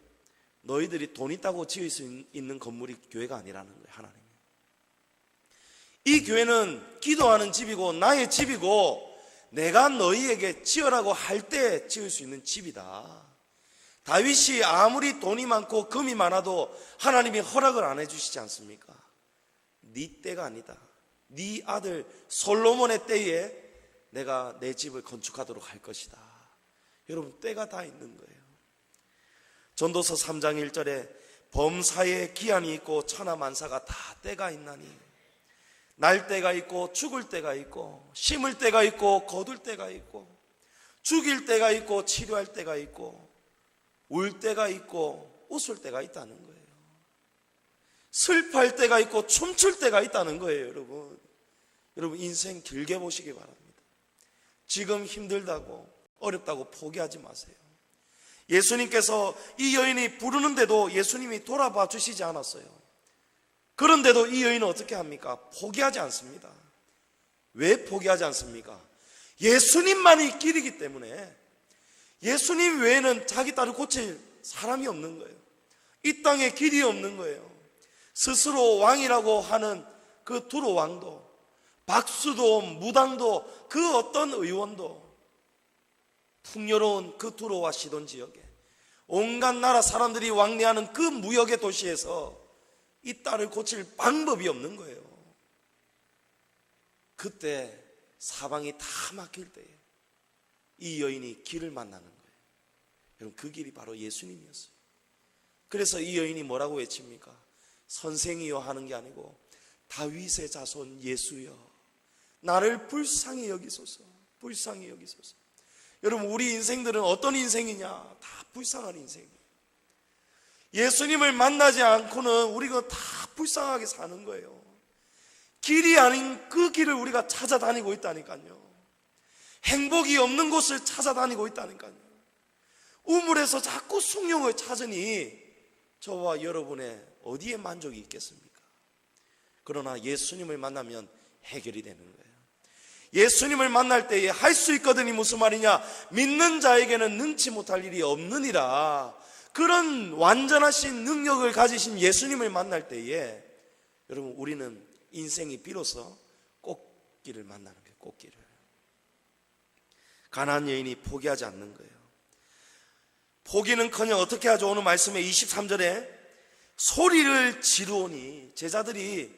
너희들이 돈 있다고 지을 수 있는 건물이 교회가 아니라는 거예요. 하나님, 이 교회는 기도하는 집이고 나의 집이고 내가 너희에게 지으라고 할 때 지을 수 있는 집이다. 다윗이 아무리 돈이 많고 금이 많아도 하나님이 허락을 안 해주시지 않습니까? 네 때가 아니다. 네 아들 솔로몬의 때에 내가 내 집을 건축하도록 할 것이다. 여러분, 때가 다 있는 거예요. 전도서 3장 1절에 범사에 기한이 있고 천하만사가 다 때가 있나니, 날 때가 있고 죽을 때가 있고, 심을 때가 있고 거둘 때가 있고, 죽일 때가 있고 치료할 때가 있고, 울 때가 있고 웃을 때가 있다는 거예요. 슬퍼할 때가 있고 춤출 때가 있다는 거예요. 여러분 인생 길게 보시기 바랍니다. 지금 힘들다고 어렵다고 포기하지 마세요. 예수님께서 이 여인이 부르는데도 예수님이 돌아봐 주시지 않았어요. 그런데도 이 여인은 어떻게 합니까? 포기하지 않습니다. 왜 포기하지 않습니까? 예수님만이 길이기 때문에. 예수님 외에는 자기 딸을 고칠 사람이 없는 거예요. 이 땅에 길이 없는 거예요. 스스로 왕이라고 하는 그 두로 왕도, 박수도 무당도, 그 어떤 의원도, 풍요로운 그 두로와 시돈 지역에 온갖 나라 사람들이 왕래하는 그 무역의 도시에서 이 딸을 고칠 방법이 없는 거예요. 그때 사방이 다 막힐 때에 이 여인이 길을 만나는 거예요. 여러분, 그 길이 바로 예수님이었어요. 그래서 이 여인이 뭐라고 외칩니까? 선생이여 하는 게 아니고 다윗의 자손 예수여, 나를 불쌍히 여기소서. 불쌍히 여기소서. 여러분, 우리 인생들은 어떤 인생이냐? 다 불쌍한 인생이에요. 예수님을 만나지 않고는 우리가 다 불쌍하게 사는 거예요. 길이 아닌 그 길을 우리가 찾아다니고 있다니까요. 행복이 없는 곳을 찾아다니고 있다니까요. 우물에서 자꾸 숭늉을 찾으니 저와 여러분의 어디에 만족이 있겠습니까? 그러나 예수님을 만나면 해결이 되는 거예요. 예수님을 만날 때에 할 수 있거든이 무슨 말이냐? 믿는 자에게는 능치 못할 일이 없느니라. 그런 완전하신 능력을 가지신 예수님을 만날 때에 여러분, 우리는 인생이 비로소 꽃길을 만나는 거예요. 꽃길을. 가나안 여인이 포기하지 않는 거예요. 포기는커녕 어떻게 하죠? 오늘 말씀에 23절에 소리를 지르오니, 제자들이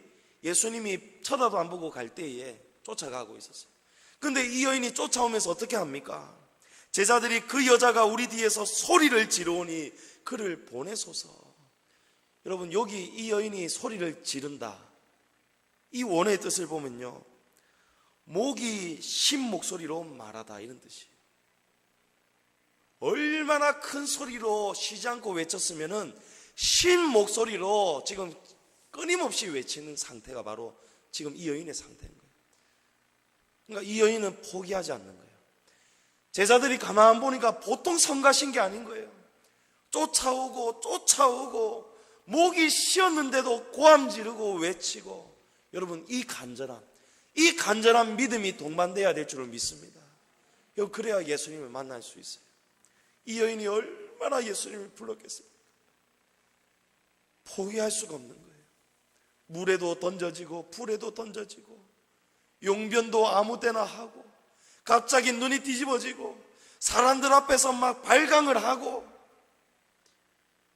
예수님이 쳐다도 안 보고 갈 때에 쫓아가고 있었어요. 근데 이 여인이 쫓아오면서 어떻게 합니까? 제자들이 그 여자가 우리 뒤에서 소리를 지르오니 그를 보내소서. 여러분, 여기 이 여인이 소리를 지른다, 이 원의 뜻을 보면요, 목이 신 목소리로 말하다, 이런 뜻이에요. 얼마나 큰 소리로 쉬지 않고 외쳤으면은 신 목소리로 지금 끊임없이 외치는 상태가 바로 지금 이 여인의 상태인 거예요. 그러니까 이 여인은 포기하지 않는 거예요. 제자들이 가만 보니까 보통 성가신 게 아닌 거예요. 쫓아오고 목이 쉬었는데도 고함 지르고 외치고, 여러분 이 간절한 믿음이 동반돼야 될 줄을 믿습니다. 그래야 예수님을 만날 수 있어요. 이 여인이 얼마나 예수님을 불렀겠습니까? 포기할 수가 없는 거예요. 물에도 던져지고 불에도 던져지고 용변도 아무 때나 하고 갑자기 눈이 뒤집어지고 사람들 앞에서 막 발광을 하고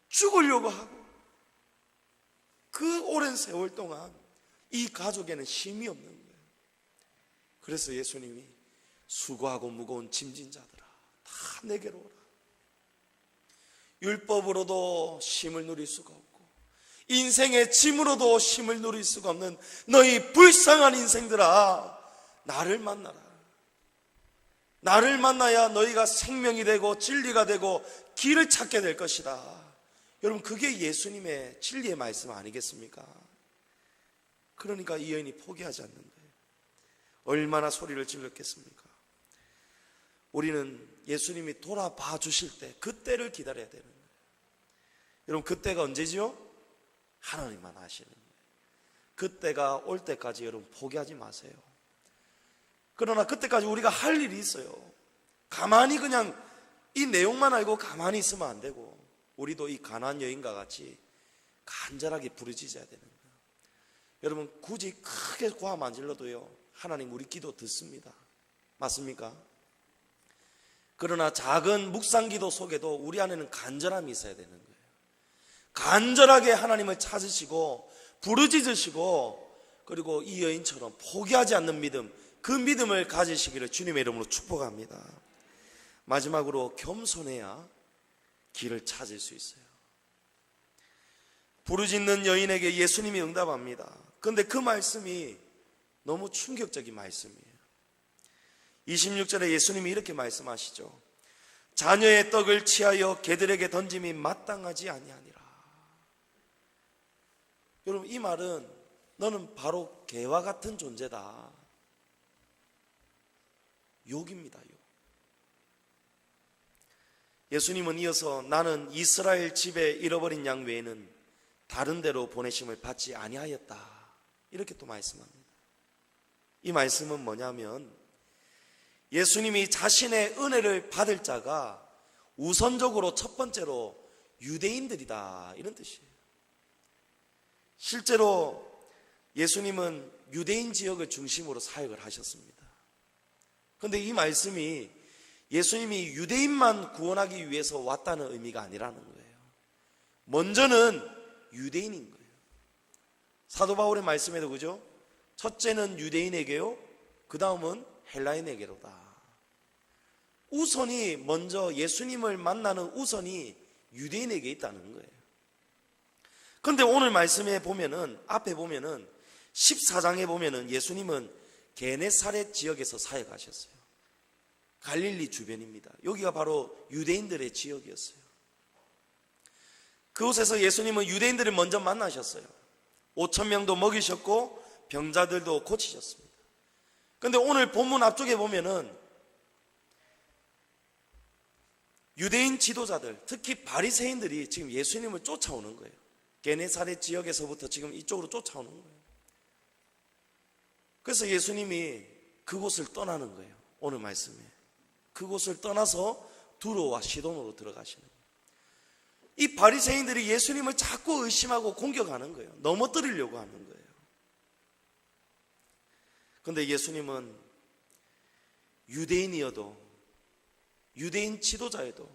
죽으려고 하고, 그 오랜 세월 동안 이 가족에는 힘이 없는 거예요. 그래서 예수님이 수고하고 무거운 짐진 자들아 다 내게로 오라. 율법으로도 쉼을 누릴 수가 없고 인생의 짐으로도 쉼을 누릴 수가 없는 너희 불쌍한 인생들아, 나를 만나라. 나를 만나야 너희가 생명이 되고 진리가 되고 길을 찾게 될 것이다. 여러분, 그게 예수님의 진리의 말씀 아니겠습니까? 그러니까 이 여인이 포기하지 않는 거예요. 얼마나 소리를 질렀겠습니까? 우리는 예수님이 돌아봐 주실 때 그때를 기다려야 되는 거예요. 여러분, 그때가 언제지요? 하나님만 아시는 거예요. 그때가 올 때까지 여러분 포기하지 마세요. 그러나 그때까지 우리가 할 일이 있어요. 가만히 그냥 이 내용만 알고 가만히 있으면 안 되고, 우리도 이 가나안 여인과 같이 간절하게 부르짖어야 되는 거예요. 여러분, 굳이 크게 고함 안 질러도요, 하나님 우리 기도 듣습니다. 맞습니까? 그러나 작은 묵상기도 속에도 우리 안에는 간절함이 있어야 되는 거예요. 간절하게 하나님을 찾으시고 부르짖으시고, 그리고 이 여인처럼 포기하지 않는 믿음, 그 믿음을 가지시기를 주님의 이름으로 축복합니다. 마지막으로 겸손해야 길을 찾을 수 있어요. 부르짖는 여인에게 예수님이 응답합니다. 그런데 그 말씀이 너무 충격적인 말씀이에요. 26절에 예수님이 이렇게 말씀하시죠. 자녀의 떡을 취하여 개들에게 던짐이 마땅하지 아니하니라. 여러분, 이 말은 너는 바로 개와 같은 존재다, 욕입니다. 욕. 예수님은 이어서 나는 이스라엘 집에 잃어버린 양 외에는 다른 데로 보내심을 받지 아니하였다, 이렇게 또 말씀합니다. 이 말씀은 뭐냐면 예수님이 자신의 은혜를 받을 자가 우선적으로 첫 번째로 유대인들이다, 이런 뜻이에요. 실제로 예수님은 유대인 지역을 중심으로 사역을 하셨습니다. 그런데 이 말씀이 예수님이 유대인만 구원하기 위해서 왔다는 의미가 아니라는 거예요. 먼저는 유대인인 거예요. 사도 바울의 말씀에도 그죠? 첫째는 유대인에게요, 그 다음은 헬라인에게로다. 우선이 먼저 예수님을 만나는 우선이 유대인에게 있다는 거예요. 그런데 오늘 말씀에 보면은, 앞에 보면은 14장에 보면은 예수님은 게네사렛 지역에서 사역하셨어요. 갈릴리 주변입니다. 여기가 바로 유대인들의 지역이었어요. 그곳에서 예수님은 유대인들을 먼저 만나셨어요. 5,000명도 먹이셨고 병자들도 고치셨습니다. 그런데 오늘 본문 앞쪽에 보면은 유대인 지도자들, 특히 바리새인들이 지금 예수님을 쫓아오는 거예요. 게네사렛 지역에서부터 지금 이쪽으로 쫓아오는 거예요. 그래서 예수님이 그곳을 떠나는 거예요. 오늘 말씀에 그곳을 떠나서 두로와 시돈으로 들어가시는 거예요. 이 바리새인들이 예수님을 자꾸 의심하고 공격하는 거예요. 넘어뜨리려고 하는 거예요. 그런데 예수님은 유대인이어도, 유대인 지도자여도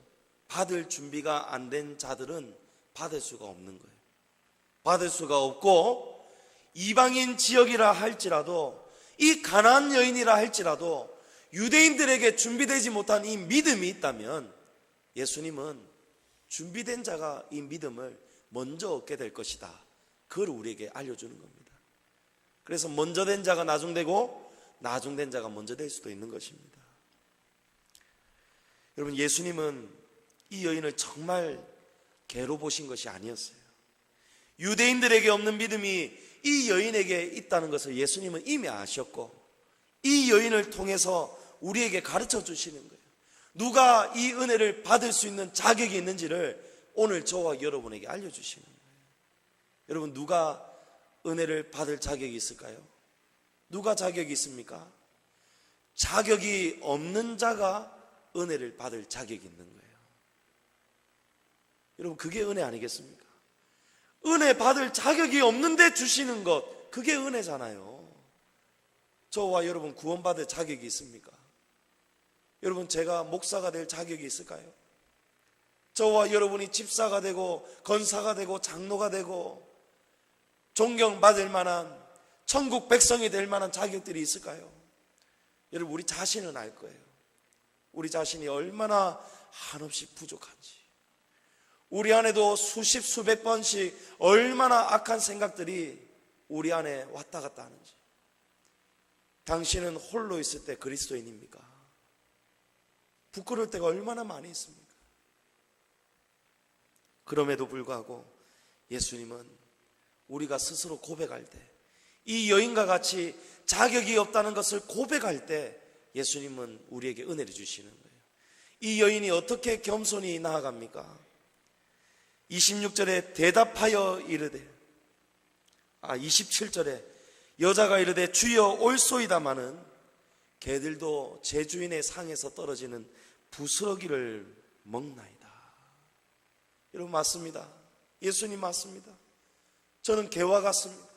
받을 준비가 안 된 자들은 받을 수가 없는 거예요. 받을 수가 없고, 이방인 지역이라 할지라도, 이 가나안 여인이라 할지라도 유대인들에게 준비되지 못한 이 믿음이 있다면 예수님은 준비된 자가 이 믿음을 먼저 얻게 될 것이다, 그걸 우리에게 알려주는 겁니다. 그래서 먼저 된 자가 나중되고 나중된 자가 먼저 될 수도 있는 것입니다. 여러분, 예수님은 이 여인을 정말 개로 보신 것이 아니었어요. 유대인들에게 없는 믿음이 이 여인에게 있다는 것을 예수님은 이미 아셨고, 이 여인을 통해서 우리에게 가르쳐 주시는 거예요. 누가 이 은혜를 받을 수 있는 자격이 있는지를 오늘 저와 여러분에게 알려주시는 거예요. 여러분, 누가 은혜를 받을 자격이 있을까요? 누가 자격이 있습니까? 자격이 없는 자가 은혜를 받을 자격이 있는 거예요. 여러분, 그게 은혜 아니겠습니까? 은혜 받을 자격이 없는데 주시는 것, 그게 은혜잖아요. 저와 여러분 구원받을 자격이 있습니까? 여러분, 제가 목사가 될 자격이 있을까요? 저와 여러분이 집사가 되고 권사가 되고 장로가 되고 존경받을 만한 천국 백성이 될 만한 자격들이 있을까요? 여러분, 우리 자신은 알 거예요. 우리 자신이 얼마나 한없이 부족한지, 우리 안에도 수십 수백 번씩 얼마나 악한 생각들이 우리 안에 왔다 갔다 하는지. 당신은 홀로 있을 때 그리스도인입니까? 부끄러울 때가 얼마나 많이 있습니까? 그럼에도 불구하고 예수님은 우리가 스스로 고백할 때, 이 여인과 같이 자격이 없다는 것을 고백할 때 예수님은 우리에게 은혜를 주시는 거예요. 이 여인이 어떻게 겸손히 나아갑니까? 26절에 대답하여 이르되, 27절에 여자가 이르되 주여 올소이다마는 개들도 제 주인의 상에서 떨어지는 부스러기를 먹나이다. 여러분, 맞습니다. 예수님 맞습니다. 저는 개와 같습니다.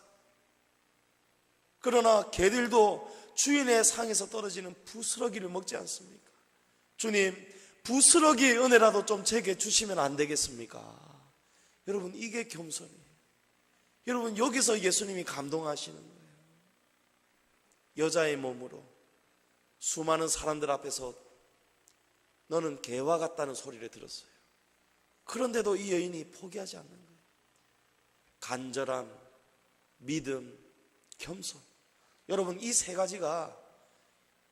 그러나 개들도 주인의 상에서 떨어지는 부스러기를 먹지 않습니까? 주님, 부스러기 은혜라도 좀 제게 주시면 안 되겠습니까? 여러분, 이게 겸손이에요. 여러분, 여기서 예수님이 감동하시는 거예요. 여자의 몸으로 수많은 사람들 앞에서 너는 개와 같다는 소리를 들었어요. 그런데도 이 여인이 포기하지 않는 거예요. 간절함, 믿음, 겸손. 여러분, 이 세 가지가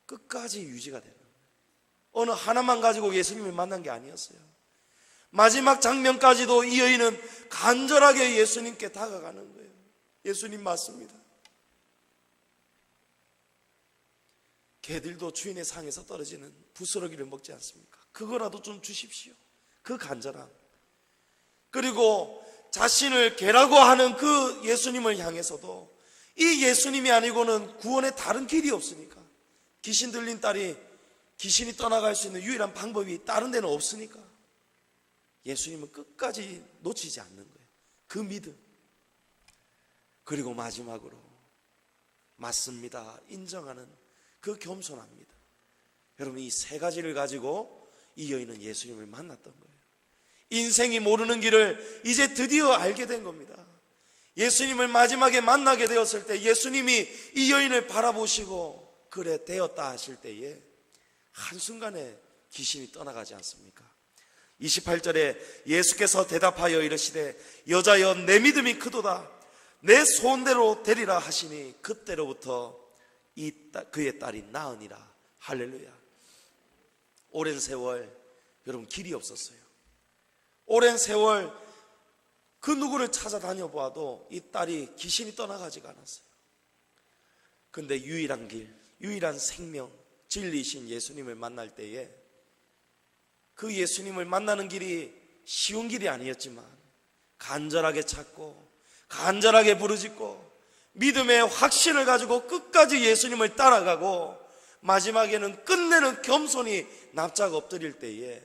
끝까지 유지가 되는 거예요. 어느 하나만 가지고 예수님을 만난 게 아니었어요. 마지막 장면까지도 이 여인은 간절하게 예수님께 다가가는 거예요. 예수님 맞습니다. 개들도 주인의 상에서 떨어지는 부스러기를 먹지 않습니까? 그거라도 좀 주십시오. 그 간절함. 그리고 자신을 개라고 하는 그 예수님을 향해서도 이 예수님이 아니고는 구원의 다른 길이 없으니까, 귀신 들린 딸이 귀신이 떠나갈 수 있는 유일한 방법이 다른 데는 없으니까 예수님은 끝까지 놓치지 않는 거예요. 그 믿음. 그리고 마지막으로 맞습니다, 인정하는 그 겸손합니다. 여러분, 이 세 가지를 가지고 이 여인은 예수님을 만났던 거예요. 인생이 모르는 길을 이제 드디어 알게 된 겁니다. 예수님을 마지막에 만나게 되었을 때 예수님이 이 여인을 바라보시고 그래 되었다 하실 때에 한순간에 귀신이 떠나가지 않습니까? 28절에 예수께서 대답하여 이르시되 여자여 내 믿음이 크도다, 내 소원대로 되리라 하시니 그때로부터 그의 딸이 나으니라. 할렐루야. 오랜 세월 여러분 길이 없었어요. 오랜 세월 그 누구를 찾아다녀 보아도 이 딸이 귀신이 떠나가지가 않았어요. 근데 유일한 길, 유일한 생명, 진리이신 예수님을 만날 때에 그 예수님을 만나는 길이 쉬운 길이 아니었지만 간절하게 찾고 간절하게 부르짖고 믿음의 확신을 가지고 끝까지 예수님을 따라가고 마지막에는 끝내는 겸손히 납작 엎드릴 때에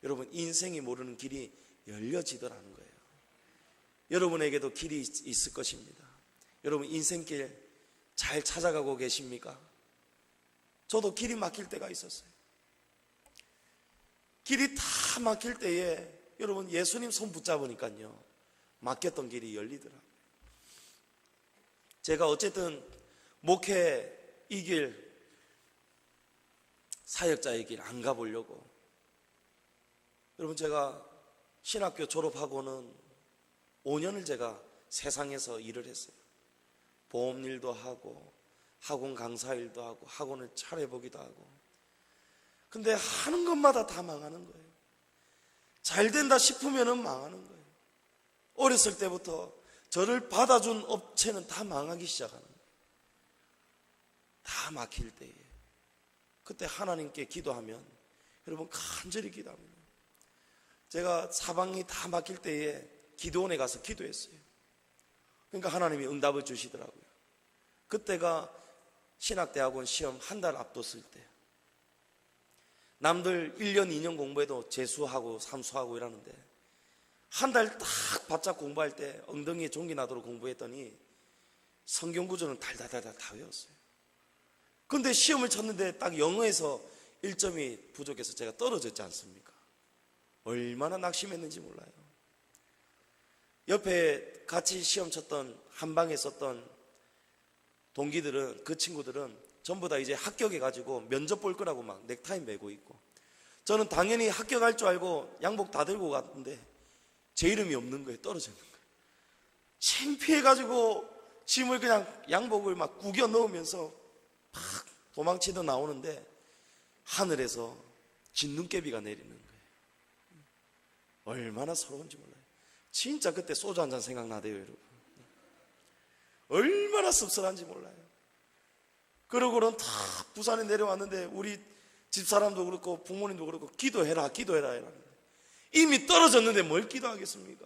여러분 인생이 모르는 길이 열려지더라는 거예요. 여러분에게도 길이 있을 것입니다. 여러분 인생길 잘 찾아가고 계십니까? 저도 길이 막힐 때가 있었어요. 길이 다 막힐 때에 여러분 예수님 손 붙잡으니까요 막혔던 길이 열리더라고요. 제가 어쨌든 목회 이 길, 사역자의 길 안 가보려고, 여러분 제가 신학교 졸업하고는 5년을 제가 세상에서 일을 했어요. 보험 일도 하고 학원 강사 일도 하고 학원을 차려보기도 하고. 근데 하는 것마다 다 망하는 거예요. 잘 된다 싶으면 망하는 거예요. 어렸을 때부터 저를 받아준 업체는 다 망하기 시작하는 거예요. 다 막힐 때에 그때 하나님께 기도하면, 여러분 간절히 기도합니다. 제가 사방이 다 막힐 때에 기도원에 가서 기도했어요. 그러니까 하나님이 응답을 주시더라고요. 그때가 신학대학원 시험 한 달 앞뒀을 때, 남들 1년 2년 공부해도 재수하고 삼수하고 이러는데 한 달 딱 바짝 공부할 때 엉덩이에 종기 나도록 공부했더니 성경 구절은 달달달달 다 외웠어요. 근데 시험을 쳤는데 딱 영어에서 1점이 부족해서 제가 떨어졌지 않습니까? 얼마나 낙심했는지 몰라요. 옆에 같이 시험 쳤던 한방에 있었던 동기들은, 그 친구들은 전부 다 이제 합격해가지고 면접 볼 거라고 막 넥타이 메고 있고, 저는 당연히 합격할 줄 알고 양복 다 들고 갔는데 제 이름이 없는 거예요. 떨어지는 거예요. 창피해가지고 짐을 그냥 양복을 막 구겨 넣으면서 막 도망치다 나오는데 하늘에서 진눈깨비가 내리는 거예요. 얼마나 서러운지 몰라요. 진짜 그때 소주 한잔 생각나대요, 여러분. 얼마나 씁쓸한지 몰라요. 그러고는 다 부산에 내려왔는데 우리 집사람도 그렇고 부모님도 그렇고 기도해라 이러는데 이미 떨어졌는데 뭘 기도하겠습니까?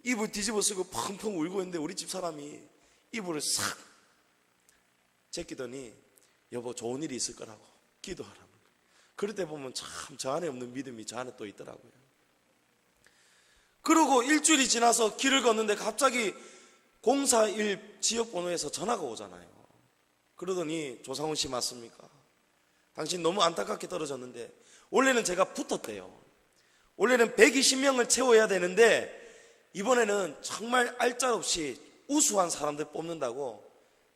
이불 뒤집어 쓰고 펑펑 울고 있는데 우리 집사람이 이불을 싹 제끼더니 여보 좋은 일이 있을 거라고 기도하라는 거예요. 그럴 때 보면 참 저 안에 없는 믿음이 저 안에 또 있더라고요. 그러고 일주일이 지나서 길을 걷는데 갑자기 041 지역번호에서 전화가 오잖아요. 그러더니 조상훈 씨 맞습니까? 당신 너무 안타깝게 떨어졌는데, 원래는 제가 붙었대요. 원래는 120명을 채워야 되는데 이번에는 정말 알짤없이 우수한 사람들 뽑는다고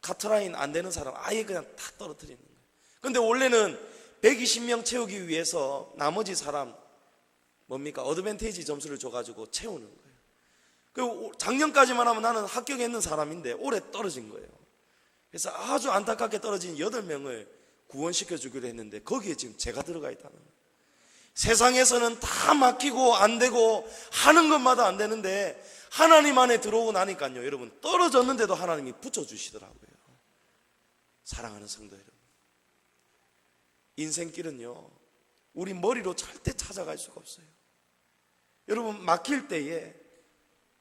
카트라인 안 되는 사람 아예 그냥 다 떨어뜨리는 거예요. 근데 원래는 120명 채우기 위해서 나머지 사람 뭡니까? 어드밴테이지 점수를 줘가지고 채우는 거예요. 그 작년까지만 하면 나는 합격했는 사람인데 올해 떨어진 거예요. 그래서 아주 안타깝게 떨어진 8명을 구원시켜 주기로 했는데 거기에 지금 제가 들어가 있다는 거예요. 세상에서는 다 막히고 안 되고 하는 것마다 안 되는데 하나님 안에 들어오고 나니까요, 여러분 떨어졌는데도 하나님이 붙여주시더라고요. 사랑하는 성도 여러분, 인생길은요 우리 머리로 절대 찾아갈 수가 없어요. 여러분 막힐 때에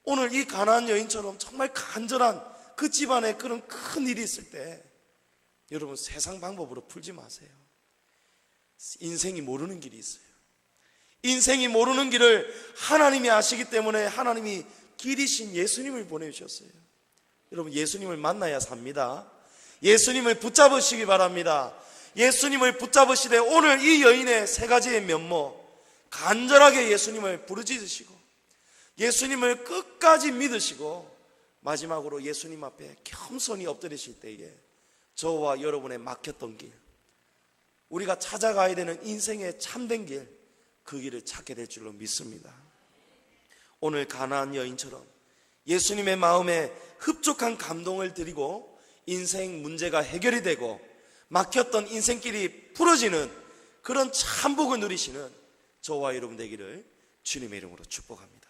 오늘 이 가나안 여인처럼 정말 간절한 그 집안에 그런 큰 일이 있을 때 여러분 세상 방법으로 풀지 마세요. 인생이 모르는 길이 있어요. 인생이 모르는 길을 하나님이 아시기 때문에 하나님이 길이신 예수님을 보내주셨어요. 여러분 예수님을 만나야 삽니다. 예수님을 붙잡으시기 바랍니다. 예수님을 붙잡으시되 오늘 이 여인의 3가지의 면모 간절하게 예수님을 부르짖으시고 예수님을 끝까지 믿으시고 마지막으로 예수님 앞에 겸손히 엎드리실 때에 저와 여러분의 막혔던 길, 우리가 찾아가야 되는 인생의 참된 길, 그 길을 찾게 될 줄로 믿습니다. 오늘 가나안 여인처럼 예수님의 마음에 흡족한 감동을 드리고 인생 문제가 해결이 되고 막혔던 인생길이 풀어지는 그런 참 복을 누리시는 저와 여러분 되기를 주님의 이름으로 축복합니다.